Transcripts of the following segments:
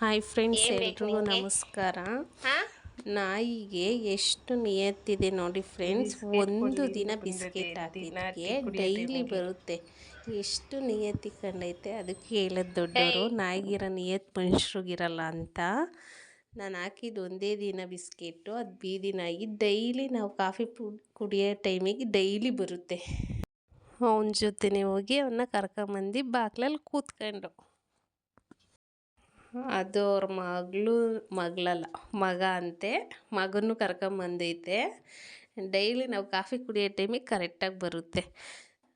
Hi friends, ಎಲ್ರಿಗೂ ನಮಸ್ಕಾರ. ನಾಯಿಗೆ ಎಷ್ಟು ನಿಯತ್ತಿದೆ ನೋಡಿ ಫ್ರೆಂಡ್ಸ್. ಒಂದು ದಿನ ಬಿಸ್ಕೆಟ್ ಹಾಕಿದ್ದಕ್ಕೆ ಡೈಲಿ ಬರುತ್ತೆ. ಎಷ್ಟು ನಿಯತ್ತಿ ಕಂಡೈತೆ. ಅದಕ್ಕೆ ಹೇಳೋದು ದೊಡ್ಡವರು, ನಾಯಿಗಿರೋ ನಿಯತ್ ಮನುಷ್ಯರಿಗಿರಲ್ಲ ಅಂತ. ನಾನು ಹಾಕಿದ್ದು ಒಂದೇ ದಿನ ಬಿಸ್ಕೆಟು, ಅದು ಬೀದಿ ನಾಯಿ. ಡೈಲಿ ನಾವು ಕಾಫಿ ಕುಡಿಯೋ ಟೈಮಿಗೆ ಡೈಲಿ ಬರುತ್ತೆ. ಅವನ ಜೊತೆನೇ ಹೋಗಿ ಅವನ್ನ ಕರ್ಕೊಂಬಂದು ಬಾಗ್ಲಲ್ಲಿ ಕೂತ್ಕೊಂಡು, ಅದು ಅವ್ರ ಮಗಳಲ್ಲ ಮಗ ಅಂತೆ, ಮಗನೂ ಕರ್ಕೊಂಬಂದೈತೆ. ಡೈಲಿ ನಾವು ಕಾಫಿ ಕುಡಿಯೋ ಟೈಮಿಗೆ ಕರೆಕ್ಟಾಗಿ ಬರುತ್ತೆ.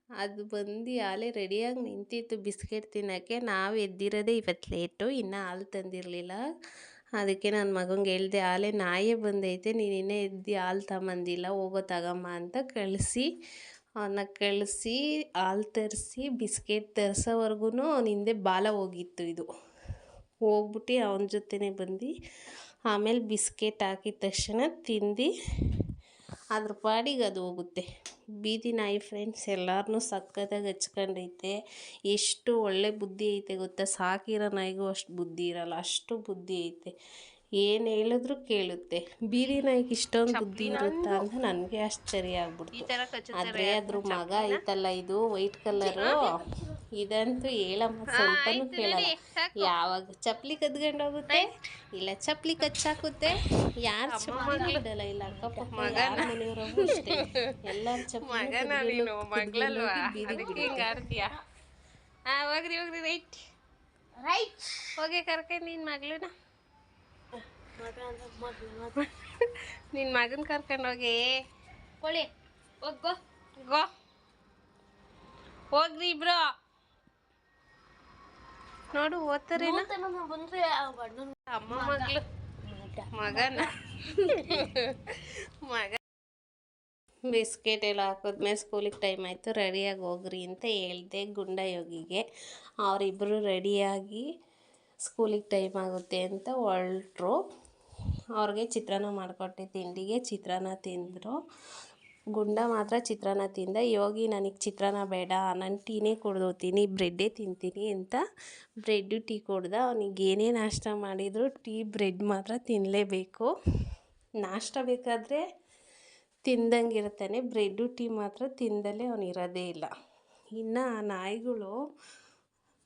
ಅದು ಬಂದು ಹಾಲೇ ರೆಡಿಯಾಗಿ ನಿಂತಿತ್ತು ಬಿಸ್ಕೆಟ್ ತಿನ್ನೋಕ್ಕೆ. ನಾವು ಎದ್ದಿರೋದೇ ಇವತ್ತು ಲೇಟು, ಇನ್ನೂ ಹಾಲು ತಂದಿರಲಿಲ್ಲ. ಅದಕ್ಕೆ ನನ್ನ ಮಗಂಗೆ ಹೇಳಿದೆ, ಹಾಲೇ ನಾಯೇ ಬಂದೈತೆ, ನೀನು ಇನ್ನೇ ಎದ್ದು ಹಾಲು ತಗೊಂಬಂದಿಲ್ಲ, ಹೋಗೋ ತಗಮ್ಮ ಅಂತ ಅವನ್ನ ಕಳಿಸಿ ಹಾಲು ತರಿಸಿ ಬಿಸ್ಕೆಟ್ ತರಿಸೋವರೆಗೂ ಅವನ ಹಿಂದೆ ಬಾಲ ಹೋಗಿತ್ತು. ಇದು ಹೋಗ್ಬಿಟ್ಟು ಅವನ ಜೊತೆನೇ ಬಂದು ಆಮೇಲೆ ಬಿಸ್ಕೆಟ್ ಹಾಕಿದ ತಕ್ಷಣ ತಿಂದು ಅದ್ರ ಪಾಡಿಗೆ ಅದು ಹೋಗುತ್ತೆ. ಬೀದಿ ನಾಯಿ ಫ್ರೆಂಡ್ಸ್, ಎಲ್ಲರನ್ನೂ ಸಕ್ಕತ್ತಾಗಿ ಹಚ್ಕೊಂಡೈತೆ. ಎಷ್ಟು ಒಳ್ಳೆ ಬುದ್ಧಿ ಐತೆ ಗೊತ್ತಾ. ಸಾಕಿರೋ ನಾಯಿಗೂ ಅಷ್ಟು ಬುದ್ಧಿ ಇರಲ್ಲ, ಅಷ್ಟು ಬುದ್ಧಿ ಐತೆ. ಏನು ಹೇಳಿದ್ರು ಕೇಳುತ್ತೆ. ಬೀದಿ ನಾಯಿಗೆ ಇಷ್ಟೊಂದು ಬುದ್ಧಿ ಇರುತ್ತಾ ಅಂತ ನನಗೆ ಆಶ್ಚರ್ಯ ಆಗ್ಬಿಡ್ತು. ಆದರೆ ಅದ್ರ ಮಗ ಐತಲ್ಲ, ಇದು ವೈಟ್ ಕಲರು, ಇದಂತೂ ಹೇಳಮ್ಮ ಸ್ವಲ್ಪನೂ ಕೇಳಲ್ಲ. ಯಾವಾಗ ಚಪ್ಪಲಿ ಕದ್ಕೊಂಡು ಹೋಗುತ್ತೆ, ಇಲ್ಲ ಚಪ್ಪಲಿ ಕಚ್ಚಾಕುತ್ತೆ, ಯಾರು ಚಪ್ಪಲಿ ಬಿಡಲ್ಲ. ಇಲ್ಲ ಅಕ್ಕಪಕ್ಕ ಯಾರ ಮನೆಯವರವು ಅಷ್ಟೇ, ಎಲ್ಲರ ಚಪ್ಪಲಿ ಹೋಗ್ರಿ ರೈಟ್ ಹೋಗಿ ಕರ್ಕೊಂಡು ನಿನ್ನ ಮಗಳನ್ನ, ನಿನ್ನ ಮಗನ ಕರ್ಕೊಂಡು ಹೋಗಿ ಗೋ ಹೋಗ್ರಿ ಇಬ್ರು. ನೋಡು ಓದ್ತಾರೇನ ಅಮ್ಮ ಮಗಳು ಮಗನ ಮಗ. ಬಿಸ್ಕೆಟ್ ಎಲ್ಲ ಹಾಕಿದ್ಮೇಲೆ ಸ್ಕೂಲಿಗೆ ಟೈಮ್ ಆಯಿತು, ರೆಡಿಯಾಗಿ ಹೋಗ್ರಿ ಅಂತ ಹೇಳಿದೆ ಗುಂಡ ಯೋಗಿಗೆ. ಅವರಿಬ್ಬರು ರೆಡಿಯಾಗಿ ಸ್ಕೂಲಿಗೆ ಟೈಮ್ ಆಗುತ್ತೆ ಅಂತ ಹೊರಟ್ರು. ಅವ್ರಿಗೆ ಚಿತ್ರಾನ್ನ ಮಾಡಿಕೊಟ್ಟೆ, ತಿಂಡಿಗೆ ಚಿತ್ರಾನ್ನ ತಿಂದರು. ಗುಂಡ ಮಾತ್ರ ಚಿತ್ರಾನ್ನ ತಿಂದ. ಯೋಗಿ ನನಗೆ ಚಿತ್ರಾನ್ನ ಬೇಡ, ನಾನು ಟೀನೇ ಕುಡ್ದೋಗ್ತೀನಿ, ಬ್ರೆಡ್ಡೇ ತಿಂತೀನಿ ಅಂತ ಬ್ರೆಡ್ಡು ಟೀ ಕೊಡ್ದ. ಅವನಿಗೆ ಏನೇ ನಾಷ್ಟ ಮಾಡಿದರೂ ಟೀ ಬ್ರೆಡ್ ಮಾತ್ರ ತಿನ್ನಲೇಬೇಕು. ನಾಷ್ಟ ಬೇಕಾದರೆ ತಿಂದಂಗೆ ಇರ್ತಾನೆ, ಬ್ರೆಡ್ಡು ಟೀ ಮಾತ್ರ ತಿಂದಲೇ ಅವನಿರೋದೇ ಇಲ್ಲ. ಇನ್ನು ಆ ನಾಯಿಗಳು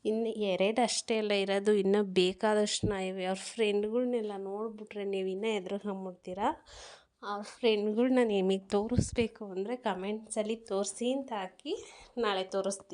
ಇನ್ನು ಎರಡು ಅಷ್ಟೇ ಎಲ್ಲ ಇರೋದು, ಇನ್ನೂ ಬೇಕಾದಷ್ಟು ನಾಯಿವೆ. ಅವ್ರ ಫ್ರೆಂಡ್ಗಳ್ನೆಲ್ಲ ನೋಡಿಬಿಟ್ರೆ ನೀವು ಇನ್ನೂ ಹೆದ್ರ್ಕೊಂಬಿಡ್ತೀರ. ಅವ್ರ ಫ್ರೆಂಡ್ಗಳ್ನ ನಿಮಗೆ ತೋರಿಸ್ಬೇಕು ಅಂದರೆ ಕಮೆಂಟ್ಸಲ್ಲಿ ತೋರಿಸಿ ಅಂತ ಹಾಕಿ ನಾಳೆ ತೋರಿಸ್ತೀನಿ.